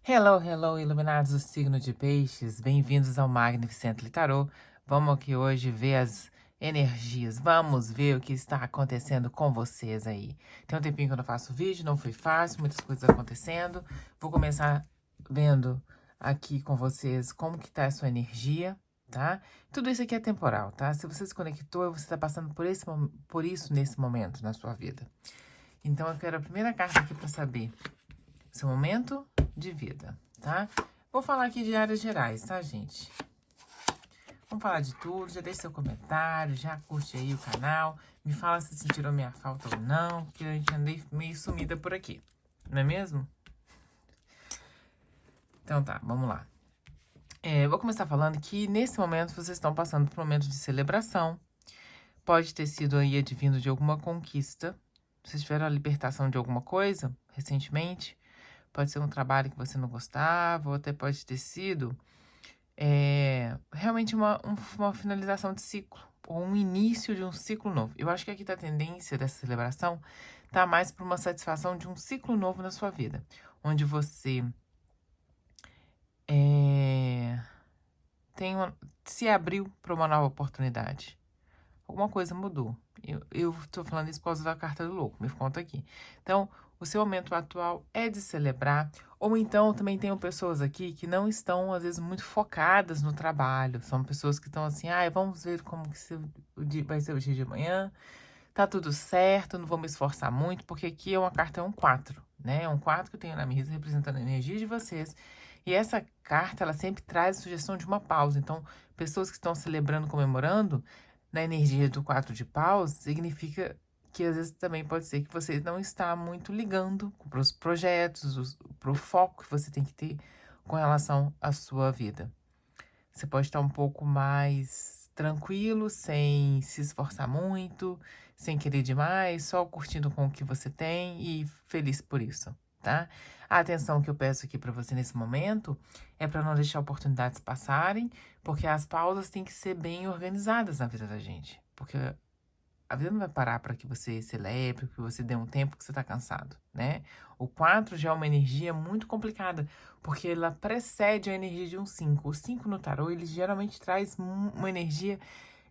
Hello, hello, iluminados do signo de Peixes, bem-vindos ao Magnificently Tarot. Vamos aqui hoje ver as energias, vamos ver o que está acontecendo com vocês aí. Tem um tempinho que eu não faço vídeo, não foi fácil, muitas coisas acontecendo. Vou começar vendo aqui com vocês como que tá a sua energia, tá? Tudo isso aqui é temporal, tá? Se você se conectou, você está passando por isso nesse momento na sua vida. Então eu quero a primeira carta aqui para saber seu momento de vida, tá? Vou falar aqui de áreas gerais, tá, gente? Vamos falar de tudo, já deixa seu comentário, já curte aí o canal, me fala se sentiram minha falta ou não, porque a gente andei meio sumida por aqui, não é mesmo? Então tá, vamos lá. Vou começar falando que nesse momento vocês estão passando por um momento de celebração. Pode ter sido aí advindo de alguma conquista. Vocês tiveram a libertação de alguma coisa recentemente. Pode ser um trabalho que você não gostava, ou até pode ter sido realmente uma finalização de ciclo, ou um início de um ciclo novo. Eu acho que aqui tá a tendência dessa celebração tá mais para uma satisfação de um ciclo novo na sua vida, onde você se abriu para uma nova oportunidade. Alguma coisa mudou. Eu tô falando isso por causa da carta do louco, me conta aqui. Então, o seu momento atual é de celebrar, ou então também tenho pessoas aqui que não estão, às vezes, muito focadas no trabalho. São pessoas que estão assim, vamos ver como que vai ser o dia de amanhã. Tá tudo certo, não vou me esforçar muito, porque aqui é uma carta, é um 4, né? É um 4 que eu tenho na mesa representando a energia de vocês. E essa carta, ela sempre traz a sugestão de uma pausa. Então, pessoas que estão celebrando, comemorando, na energia do 4 de paus, significa que às vezes também pode ser que você não está muito ligando para os projetos, para o foco que você tem que ter com relação à sua vida. Você pode estar um pouco mais tranquilo, sem se esforçar muito, sem querer demais, só curtindo com o que você tem e feliz por isso, tá? A atenção que eu peço aqui para você nesse momento é para não deixar oportunidades passarem, porque as pausas têm que ser bem organizadas na vida da gente, porque a vida não vai parar para que você celebre, que você dê um tempo que você está cansado, né? O 4 já é uma energia muito complicada, porque ela precede a energia de um 5. O 5 no tarô, ele geralmente traz uma energia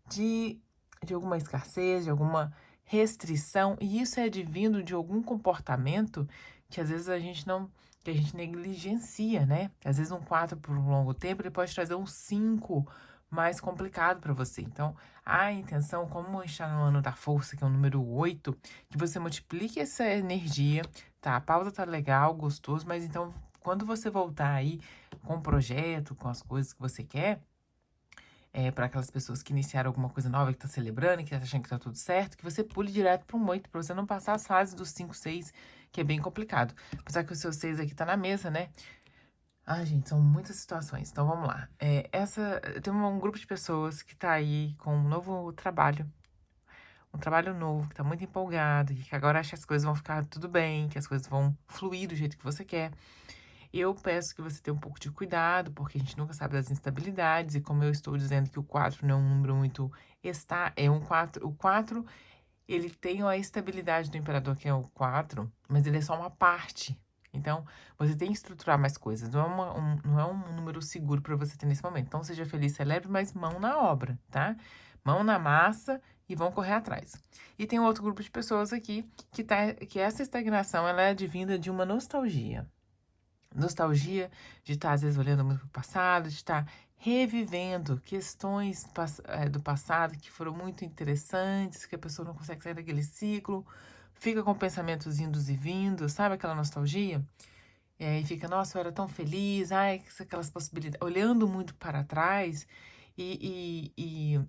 de, de alguma escassez, de alguma restrição, e isso é advindo de algum comportamento que às vezes que a gente negligencia, né? Às vezes um 4 por um longo tempo, ele pode trazer um 5 mais complicado para você. Então, a intenção, como está no ano da força, que é o número 8, que você multiplique essa energia, tá? A pausa tá legal, gostoso, mas então, quando você voltar aí com o projeto, com as coisas que você quer, para aquelas pessoas que iniciaram alguma coisa nova, que tá celebrando, que tá achando que tá tudo certo, que você pule direto para um 8, para você não passar as fases dos 5, 6, que é bem complicado. Apesar que o seu 6 aqui tá na mesa, né? Ai, gente, são muitas situações. Então, vamos lá. Tem um grupo de pessoas que tá aí com um novo trabalho. Um trabalho novo, que tá muito empolgado, e que agora acha que as coisas vão ficar tudo bem, que as coisas vão fluir do jeito que você quer. Eu peço que você tenha um pouco de cuidado, porque a gente nunca sabe das instabilidades, e como eu estou dizendo que o 4 não é um número muito é um 4, o 4 ele tem a estabilidade do imperador, que é o 4, mas ele é só uma parte. Então, você tem que estruturar mais coisas. Não é um número seguro para você ter nesse momento. Então, seja feliz, celebre, mas mão na obra, tá? Mão na massa e vão correr atrás. E tem outro grupo de pessoas aqui que essa estagnação ela é advinda de uma nostalgia. Nostalgia de estar, às vezes, olhando muito para o passado, de estar revivendo questões do passado que foram muito interessantes, que a pessoa não consegue sair daquele ciclo, fica com pensamentos indos e vindos, sabe aquela nostalgia? E fica, nossa, eu era tão feliz, aquelas possibilidades, olhando muito para trás e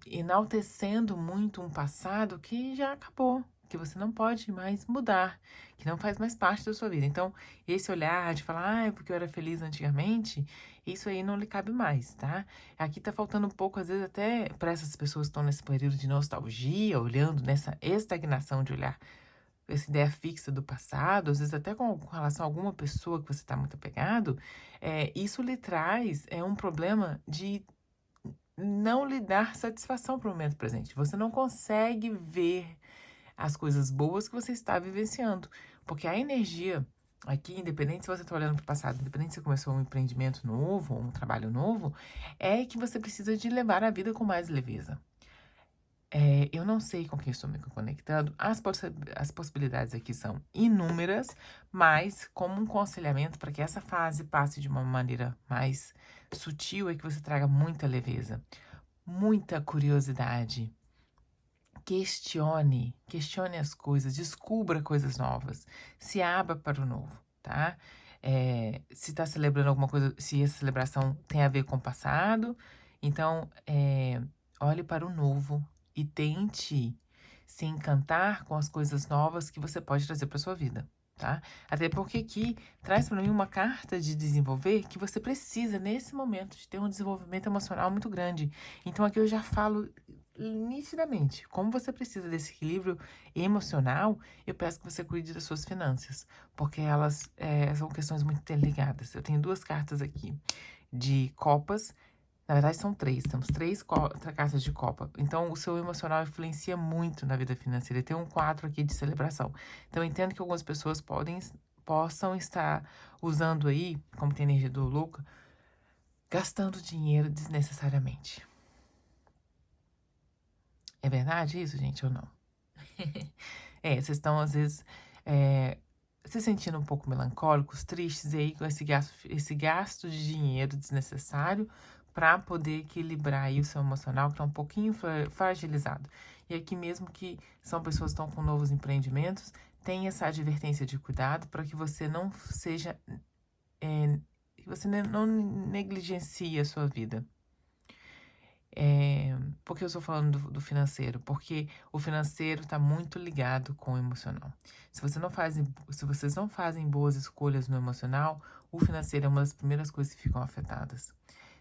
enaltecendo muito um passado que já acabou, que você não pode mais mudar, que não faz mais parte da sua vida. Então, esse olhar de falar, porque eu era feliz antigamente, isso aí não lhe cabe mais, tá? Aqui tá faltando um pouco, às vezes, até para essas pessoas que estão nesse período de nostalgia, olhando nessa estagnação de olhar essa ideia fixa do passado, às vezes até com relação a alguma pessoa que você está muito apegado, isso lhe traz um problema de não lhe dar satisfação para o momento presente. Você não consegue ver as coisas boas que você está vivenciando, porque a energia aqui, independente se você está olhando para o passado, independente se você começou um empreendimento novo, um trabalho novo, é que você precisa de levar a vida com mais leveza. Eu não sei com quem estou me conectando, as possibilidades aqui são inúmeras, mas como um aconselhamento para que essa fase passe de uma maneira mais sutil, é que você traga muita leveza, muita curiosidade. Questione as coisas, descubra coisas novas, se abra para o novo, tá? Se está celebrando alguma coisa, se essa celebração tem a ver com o passado, então olhe para o novo e tente se encantar com as coisas novas que você pode trazer para sua vida, tá? Até porque aqui traz para mim uma carta de desenvolver que você precisa nesse momento de ter um desenvolvimento emocional muito grande. Então aqui eu já falo nitidamente, como você precisa desse equilíbrio emocional, eu peço que você cuide das suas finanças, porque elas são questões muito interligadas. Eu tenho 2 cartas aqui de copas, na verdade são 3, temos 3 cartas de copa. Então, o seu emocional influencia muito na vida financeira. Tem um 4 aqui de celebração. Então, eu entendo que algumas pessoas possam estar usando aí, como tem a energia do louco, gastando dinheiro desnecessariamente. É verdade isso, gente, ou não? Vocês estão, às vezes, se sentindo um pouco melancólicos, tristes, e aí com esse gasto de dinheiro desnecessário para poder equilibrar aí o seu emocional, que está um pouquinho fragilizado. E aqui mesmo que são pessoas que estão com novos empreendimentos, tem essa advertência de cuidado para que você não seja, que você não negligencie a sua vida. Por que eu estou falando do financeiro? Porque o financeiro está muito ligado com o emocional. Se vocês não fazem boas escolhas no emocional, o financeiro é uma das primeiras coisas que ficam afetadas.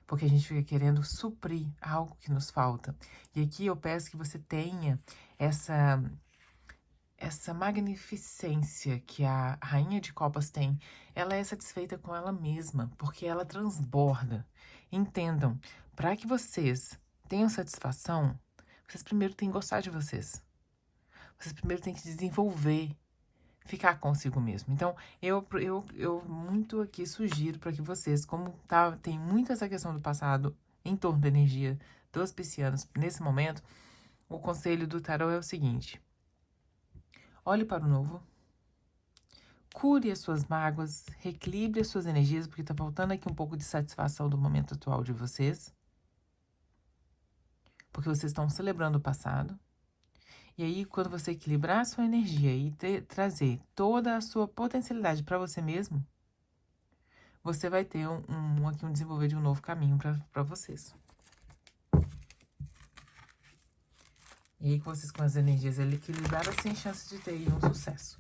Porque a gente fica querendo suprir algo que nos falta. E aqui eu peço que você tenha essa magnificência que a Rainha de Copas tem. Ela é satisfeita com ela mesma, porque ela transborda. Entendam, para que vocês tenham satisfação, vocês primeiro têm que gostar de vocês. Vocês primeiro têm que desenvolver, ficar consigo mesmo. Então, eu muito aqui sugiro para que vocês, como tem muito essa questão do passado em torno da energia dos piscianos nesse momento, o conselho do tarô é o seguinte: olhe para o novo, cure as suas mágoas, reequilibre as suas energias, porque tá faltando aqui um pouco de satisfação do momento atual de vocês. Porque vocês estão celebrando o passado. E aí, quando você equilibrar a sua energia e trazer toda a sua potencialidade para você mesmo, você vai ter aqui um desenvolver de um novo caminho para vocês. E aí, com as energias equilibradas, sem chance de ter aí um sucesso,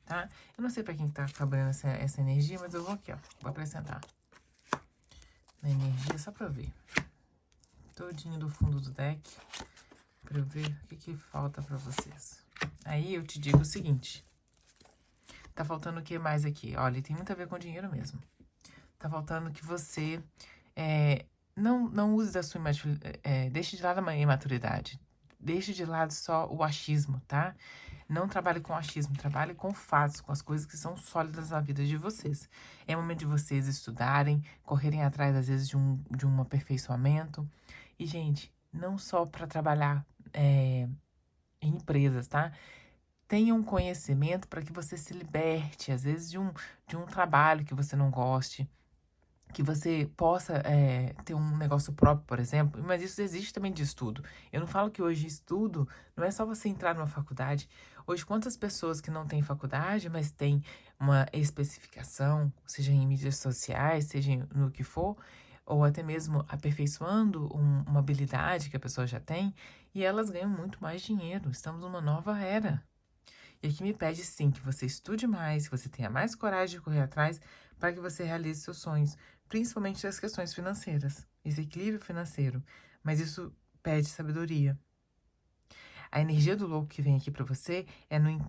tá? Eu não sei para quem tá trabalhando essa energia, mas eu vou aqui, ó, vou apresentar a energia só para ver. Todinho do fundo do deck, para eu ver o que falta para vocês. Aí eu te digo o seguinte: tá faltando o que mais aqui? Olha, tem muito a ver com dinheiro mesmo. Tá faltando que você não use da sua deixe de lado a imaturidade. Deixe de lado só o achismo, tá? Não trabalhe com achismo, trabalhe com fatos, com as coisas que são sólidas na vida de vocês. É momento de vocês estudarem, correrem atrás, às vezes, de um aperfeiçoamento. E, gente, não só para trabalhar em empresas, tá? Tenha um conhecimento para que você se liberte, às vezes, de um trabalho que você não goste, que você possa ter um negócio próprio, por exemplo, mas isso existe também de estudo. Eu não falo que hoje estudo não é só você entrar numa faculdade. Hoje, quantas pessoas que não têm faculdade, mas têm uma especificação, seja em mídias sociais, seja no que for, ou até mesmo aperfeiçoando uma habilidade que a pessoa já tem, e elas ganham muito mais dinheiro. Estamos numa nova era. E aqui me pede sim que você estude mais, que você tenha mais coragem de correr atrás para que você realize seus sonhos, principalmente as questões financeiras, esse equilíbrio financeiro. Mas isso pede sabedoria. A energia do louco que vem aqui para você é no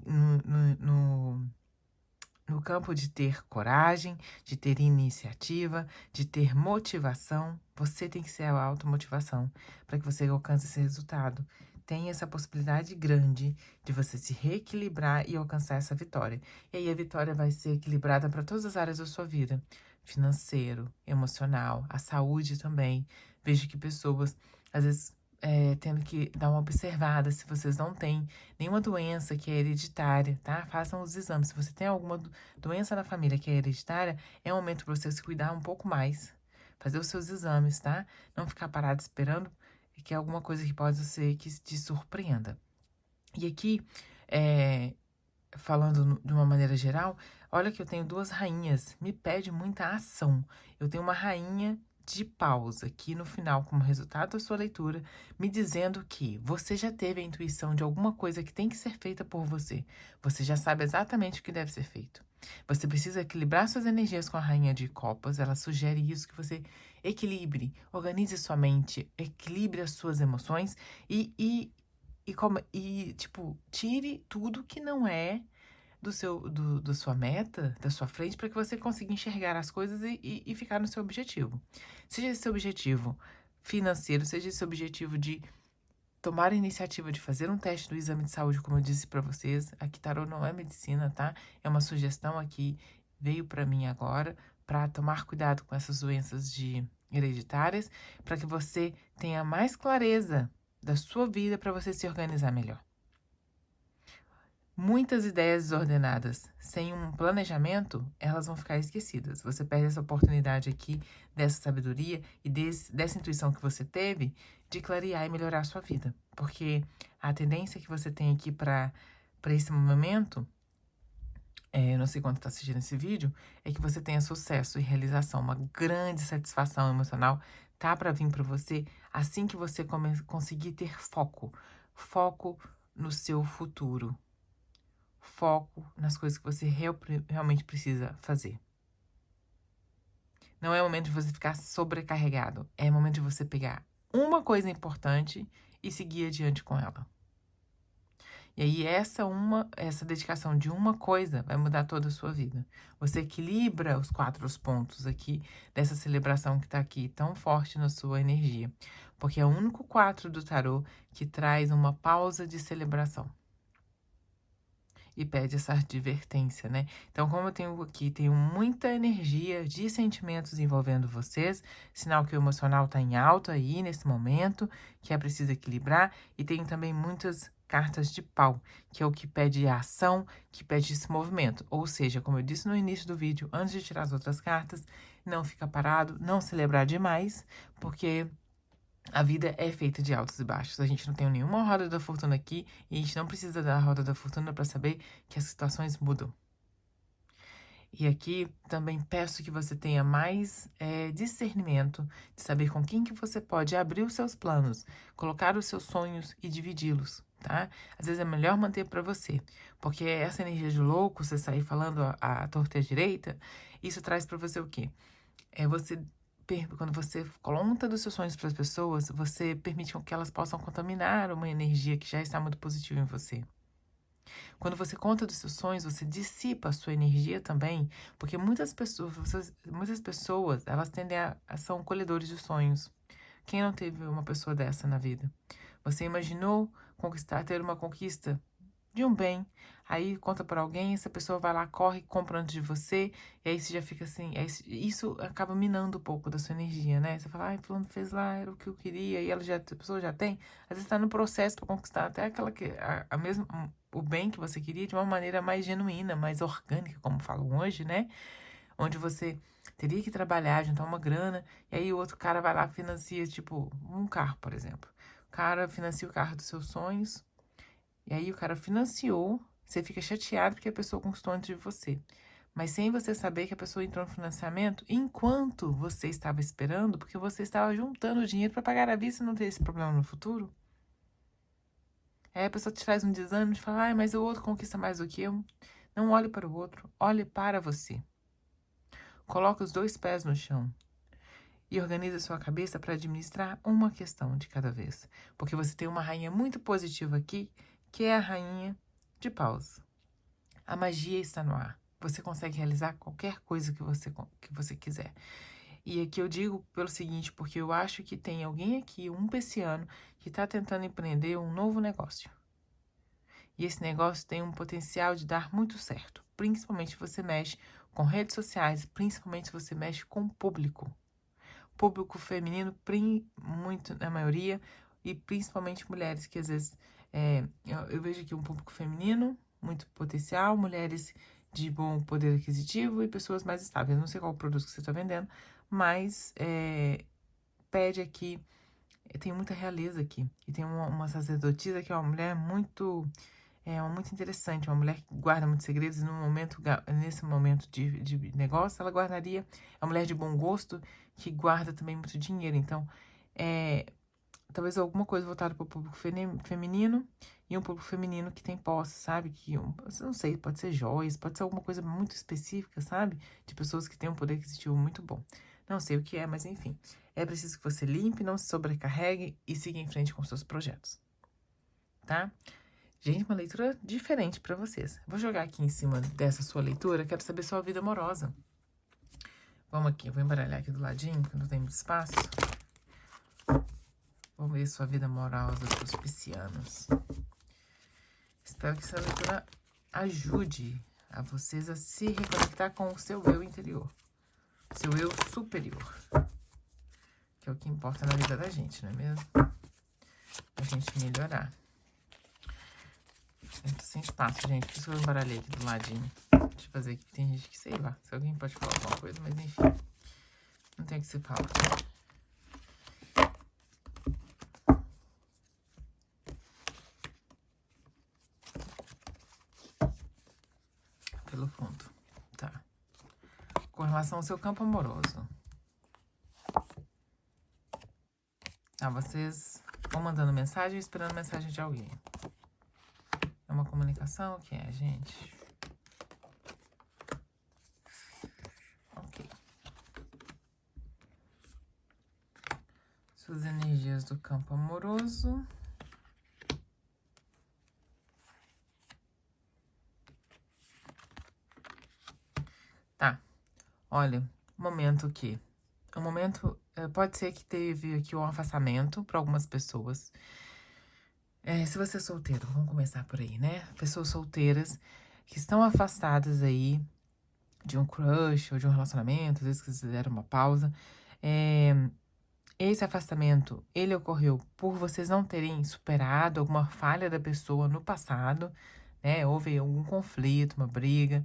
campo de ter coragem, de ter iniciativa, de ter motivação. Você tem que ser a automotivação para que você alcance esse resultado. tem essa possibilidade grande de você se reequilibrar e alcançar essa vitória. E aí a vitória vai ser equilibrada para todas as áreas da sua vida, financeiro, emocional, a saúde também. Vejo que pessoas, às vezes, tendo que dar uma observada se vocês não têm nenhuma doença que é hereditária, tá? Façam os exames. Se você tem alguma doença na família que é hereditária, é um momento para você se cuidar um pouco mais. Fazer os seus exames, tá? Não ficar parado esperando que é alguma coisa que pode ser que te surpreenda. E aqui, falando de uma maneira geral, olha que eu tenho duas rainhas, me pede muita ação. Eu tenho uma rainha de paus aqui no final, como resultado da sua leitura, me dizendo que você já teve a intuição de alguma coisa que tem que ser feita por você. Você já sabe exatamente o que deve ser feito. Você precisa equilibrar suas energias com a rainha de copas, ela sugere isso, que você equilibre, organize sua mente, equilibre as suas emoções tipo, tire tudo que não é da sua meta, da sua frente, para que você consiga enxergar as coisas e ficar no seu objetivo. Seja esse objetivo financeiro, seja esse objetivo de tomar a iniciativa de fazer um teste do exame de saúde, como eu disse para vocês. Aqui, tarô não é medicina, tá? É uma sugestão aqui, veio para mim agora, para tomar cuidado com essas doenças hereditárias, para que você tenha mais clareza da sua vida, para você se organizar melhor. Muitas ideias desordenadas, sem um planejamento, elas vão ficar esquecidas. Você perde essa oportunidade aqui, dessa sabedoria e dessa intuição que você teve de clarear e melhorar a sua vida. Porque a tendência que você tem aqui para esse momento, eu não sei quando está assistindo esse vídeo, é que você tenha sucesso e realização, uma grande satisfação emocional tá para vir para você assim que você conseguir ter foco. Foco no seu futuro. Foco nas coisas que você realmente precisa fazer. Não é o momento de você ficar sobrecarregado. É o momento de você pegar uma coisa importante e seguir adiante com ela. E aí, essa dedicação de uma coisa vai mudar toda a sua vida. Você equilibra os 4 pontos aqui dessa celebração que está aqui tão forte na sua energia. Porque é o único 4 do tarô que traz uma pausa de celebração. E pede essa advertência, né? Então, como eu tenho muita energia de sentimentos envolvendo vocês, sinal que o emocional tá em alta aí nesse momento, que é preciso equilibrar, e tem também muitas cartas de pau, que é o que pede ação, que pede esse movimento. Ou seja, como eu disse no início do vídeo, antes de tirar as outras cartas, não fica parado, não celebrar demais, porque a vida é feita de altos e baixos. A gente não tem nenhuma roda da fortuna aqui e a gente não precisa da roda da fortuna para saber que as situações mudam. E aqui também peço que você tenha mais discernimento de saber com quem que você pode abrir os seus planos, colocar os seus sonhos e dividi-los, tá? Às vezes é melhor manter para você, porque essa energia de louco, você sair falando a torta e a direita, isso traz para você o quê? Quando você conta dos seus sonhos para as pessoas, você permite que elas possam contaminar uma energia que já está muito positiva em você. Quando você conta dos seus sonhos, você dissipa a sua energia também, porque muitas pessoas, elas tendem são colhedores de sonhos. Quem não teve uma pessoa dessa na vida? Você imaginou ter uma conquista de um bem, aí conta para alguém, essa pessoa vai lá, corre, compra antes de você, e aí você já fica assim, isso acaba minando um pouco da sua energia, né? Você fala, ai, fulano fez lá, era o que eu queria, e a pessoa já tem, às vezes tá no processo para conquistar até o bem que você queria de uma maneira mais genuína, mais orgânica, como falam hoje, né? Onde você teria que trabalhar, juntar uma grana, e aí o outro cara vai lá, financia, tipo, um carro, por exemplo. O cara financia o carro dos seus sonhos, e aí o cara financiou, você fica chateado porque a pessoa conquistou antes de você. Mas sem você saber que a pessoa entrou no financiamento enquanto você estava esperando, porque você estava juntando dinheiro para pagar à vista e não ter esse problema no futuro. Aí a pessoa te traz um desânimo e fala, mas o outro conquista mais do que eu. Não olhe para o outro, olhe para você. Coloque os 2 pés no chão e organize a sua cabeça para administrar uma questão de cada vez. Porque você tem uma rainha muito positiva aqui, que é a rainha de paus. A magia está no ar. Você consegue realizar qualquer coisa que você quiser. E aqui eu digo pelo seguinte, porque eu acho que tem alguém aqui, um pisciano, que está tentando empreender um novo negócio. E esse negócio tem um potencial de dar muito certo. Principalmente se você mexe com redes sociais, principalmente se você mexe com o público. Público feminino, muito na maioria, e principalmente mulheres, que às vezes eu vejo aqui um público feminino, muito potencial, mulheres de bom poder aquisitivo e pessoas mais estáveis. Não sei qual o produto que você está vendendo, mas pede aqui, tem muita realeza aqui. E tem uma sacerdotisa que é uma mulher muito interessante, uma mulher que guarda muitos segredos, e nesse momento de negócio, ela guardaria, é uma mulher de bom gosto, que guarda também muito dinheiro. Então, talvez alguma coisa voltada para o público feminino, e um público feminino que tem posse, sabe? Eu não sei, pode ser joias, pode ser alguma coisa muito específica, sabe? De pessoas que têm um poder aquisitivo muito bom. Não sei o que é, mas enfim. É preciso que você limpe, não se sobrecarregue e siga em frente com seus projetos, tá? Gente, uma leitura diferente para vocês. Vou jogar aqui em cima dessa sua leitura, quero saber sua vida amorosa. Vamos aqui, eu vou embaralhar aqui do ladinho, porque não tem muito espaço. Vamos ver sua vida amorosa dos piscianos. Espero que essa leitura ajude a vocês a se reconectar com o seu eu interior. Seu eu superior. Que é o que importa na vida da gente, não é mesmo? A gente melhorar. Eu tô sem espaço, gente. Por isso que eu embaralhei aqui do ladinho. Deixa eu fazer aqui. Tem gente que, sei lá, se alguém pode falar alguma coisa, mas enfim. Não tem o que se falar. Pelo fundo. Tá. Com relação ao seu campo amoroso. Tá, vocês vão mandando mensagem, esperando mensagem de alguém. É uma comunicação? O que é, gente? Ok. Suas energias do campo amoroso. Tá. Olha, momento que... O momento... pode ser que teve aqui um afastamento para algumas pessoas. Se você é solteiro, vamos começar por aí, né? Pessoas solteiras que estão afastadas aí de um crush ou de um relacionamento, às vezes que fizeram uma pausa. Esse afastamento, ele ocorreu por vocês não terem superado alguma falha da pessoa no passado, né? Houve algum conflito, uma briga,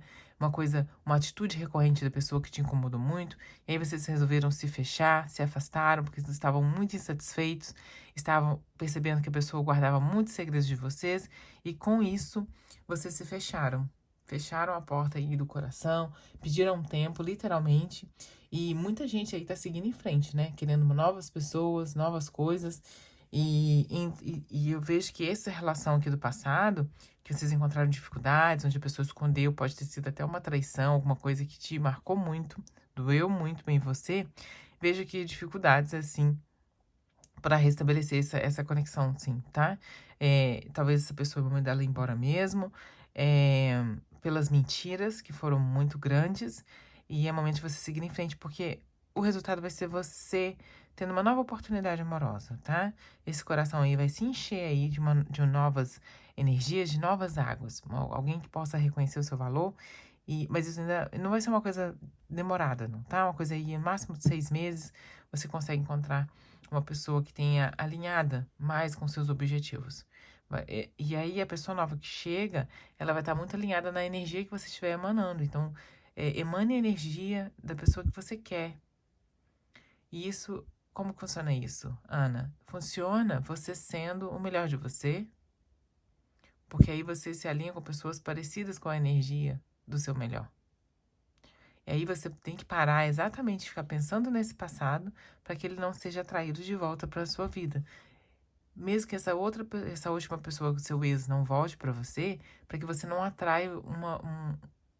uma atitude recorrente da pessoa que te incomodou muito, e aí vocês resolveram se fechar, se afastaram, porque estavam muito insatisfeitos, estavam percebendo que a pessoa guardava muitos segredos de vocês, e com isso, vocês se fecharam. Fecharam a porta aí do coração, pediram tempo, literalmente, e muita gente aí tá seguindo em frente, né? Querendo novas pessoas, novas coisas, e eu vejo que essa relação aqui do passado, que vocês encontraram dificuldades, onde a pessoa escondeu, pode ter sido até uma traição, alguma coisa que te marcou muito, doeu muito em você, vejo que dificuldades, assim, para restabelecer essa conexão, sim, tá? Talvez essa pessoa vai mandar ela embora mesmo, pelas mentiras que foram muito grandes, e é momento de você seguir em frente, porque o resultado vai ser você tendo uma nova oportunidade amorosa, tá? Esse coração aí vai se encher aí de novas energias, de novas águas. Alguém que possa reconhecer o seu valor, mas isso ainda não vai ser uma coisa demorada, não, tá? Uma coisa aí, no máximo de 6 meses, você consegue encontrar uma pessoa que tenha alinhada mais com seus objetivos. E aí, a pessoa nova que chega, ela vai estar muito alinhada na energia que você estiver emanando. Então, emane a energia da pessoa que você quer. E isso, como funciona isso, Ana? Funciona você sendo o melhor de você, porque aí você se alinha com pessoas parecidas com a energia do seu melhor. E aí você tem que parar exatamente, ficar pensando nesse passado, para que ele não seja atraído de volta para a sua vida. Mesmo que essa última pessoa, seu ex, não volte para você, para que você não atraia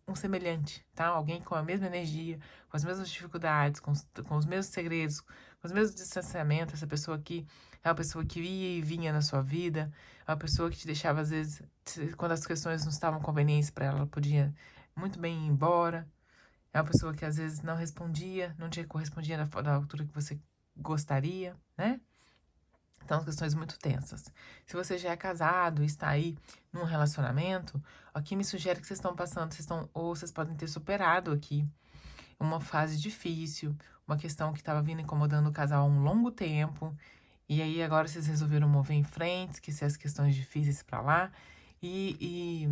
um semelhante, tá? Alguém com a mesma energia, com as mesmas dificuldades, com os mesmos segredos, com os mesmos distanciamentos. Essa pessoa aqui é uma pessoa que ia e vinha na sua vida, é uma pessoa que te deixava, às vezes, quando as questões não estavam convenientes para ela, ela podia muito bem ir embora. É uma pessoa que às vezes não respondia, não tinha correspondia da altura que você gostaria, né? Então, questões muito tensas. Se você já é casado e está aí num relacionamento, aqui me sugere que vocês estão passando, ou vocês podem ter superado aqui uma fase difícil, uma questão que estava vindo incomodando o casal há um longo tempo, e aí agora vocês resolveram mover em frente, esquecer as questões difíceis para lá, e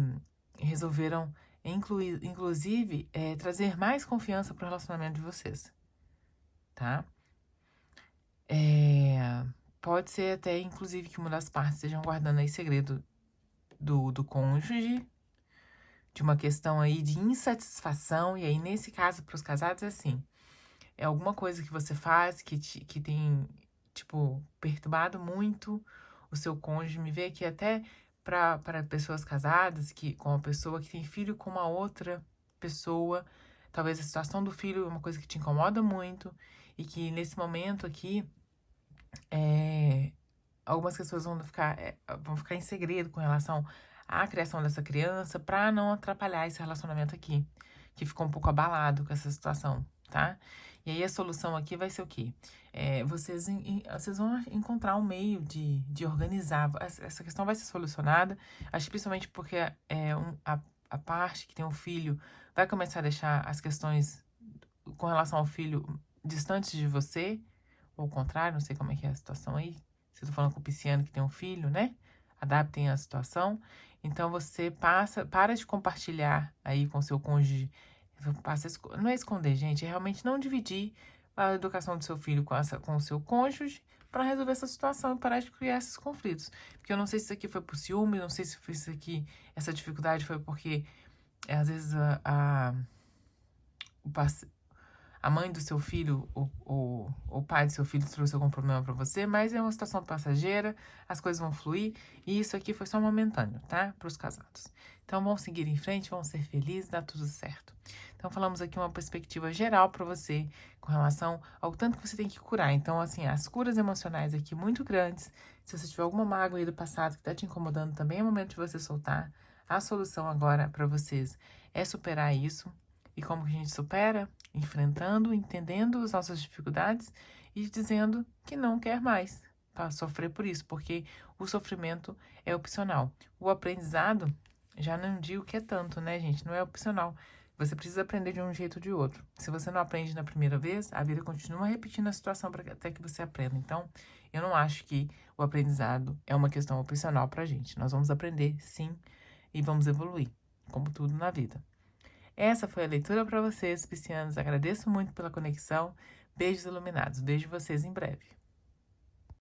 resolveram, inclusive, trazer mais confiança para o relacionamento de vocês, tá? Pode ser até, inclusive, que uma das partes estejam guardando aí segredo do cônjuge, de uma questão aí de insatisfação, e aí, nesse caso, para os casados, é assim, é alguma coisa que você faz que tem, tipo, perturbado muito o seu cônjuge. Me vê aqui até para pessoas casadas, que com uma pessoa que tem filho com uma outra pessoa, talvez a situação do filho é uma coisa que te incomoda muito, e que nesse momento aqui, algumas pessoas vão ficar em segredo com relação à criação dessa criança para não atrapalhar esse relacionamento aqui, que ficou um pouco abalado com essa situação, tá? E aí a solução aqui vai ser o quê? Vocês vão encontrar um meio de organizar. Essa questão vai ser solucionada, acho que principalmente porque a parte que tem um filho vai começar a deixar as questões com relação ao filho distantes de você, ou ao contrário, não sei como é que é a situação aí. Se eu tô falando com o pisciano que tem um filho, né? Adaptem a situação. Então você para de compartilhar aí com seu cônjuge. Não é esconder, gente, é realmente não dividir a educação do seu filho com o seu cônjuge para resolver essa situação e parar de criar esses conflitos. Porque eu não sei se isso aqui foi por ciúme, não sei se foi isso aqui, essa dificuldade foi porque às vezes o, a mãe do seu filho, o pai do seu filho trouxe algum problema pra você, mas é uma situação passageira, as coisas vão fluir, e isso aqui foi só momentâneo, tá? Pros casados. Então, vamos seguir em frente, vamos ser felizes, dá tudo certo. Então, falamos aqui uma perspectiva geral pra você, com relação ao tanto que você tem que curar. Então, assim, as curas emocionais aqui muito grandes. Se você tiver alguma mágoa aí do passado que tá te incomodando, também é momento de você soltar. A solução agora pra vocês é superar isso. E como que a gente supera? Enfrentando, entendendo as nossas dificuldades e dizendo que não quer mais para sofrer por isso, porque o sofrimento é opcional. O aprendizado, já não digo que é tanto, né, gente? Não é opcional. Você precisa aprender de um jeito ou de outro. Se você não aprende na primeira vez, a vida continua repetindo a situação até que você aprenda. Então, eu não acho que o aprendizado é uma questão opcional pra gente. Nós vamos aprender, sim, e vamos evoluir, como tudo na vida. Essa foi a leitura para vocês, piscianos. Agradeço muito pela conexão. Beijos iluminados. Vejo vocês em breve.